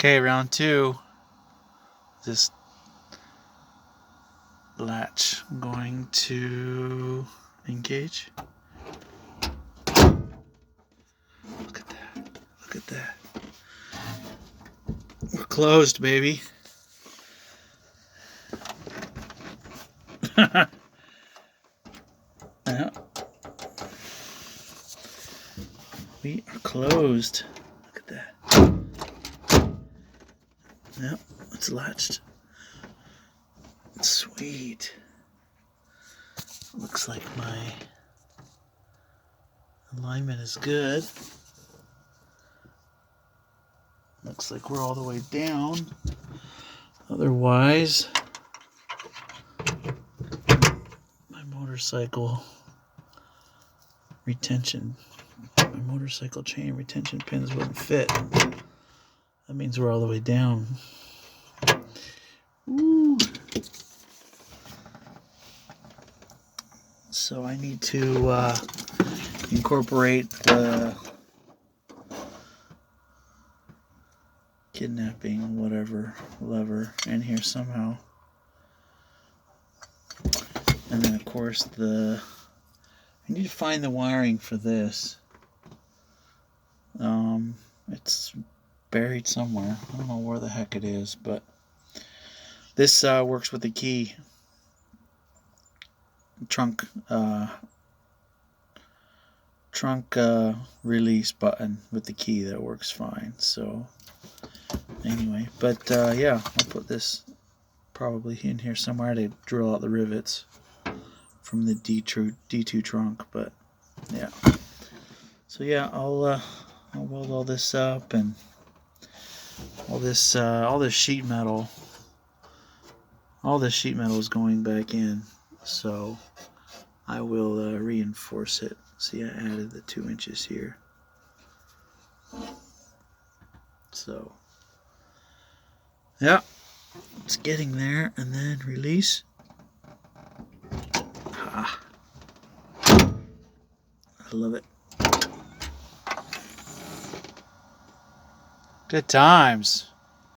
Okay, round 2. This latch. I'm going to engage. Look at that. Look at that. We're closed, baby. Yeah. We are closed. Look at that. Yep, it's latched. Sweet. Looks like my alignment is good. Looks like we're all the way down. Otherwise, my motorcycle chain retention pins wouldn't fit. That means we're all the way down. Ooh. So I need to incorporate the kidnapping whatever lever in here somehow. And then of course I need to find the wiring for this. It's buried somewhere. I don't know where the heck it is, but this works with the key trunk release button with the key. That works fine. So anyway, but yeah, I'll put this probably in here somewhere to drill out the rivets from the D2 trunk. But yeah, so yeah, I'll weld all this up, and all this sheet metal is going back in, so I will reinforce it. See, I added the 2 inches here, so yeah, it's getting there. And then release. I love it. Good times.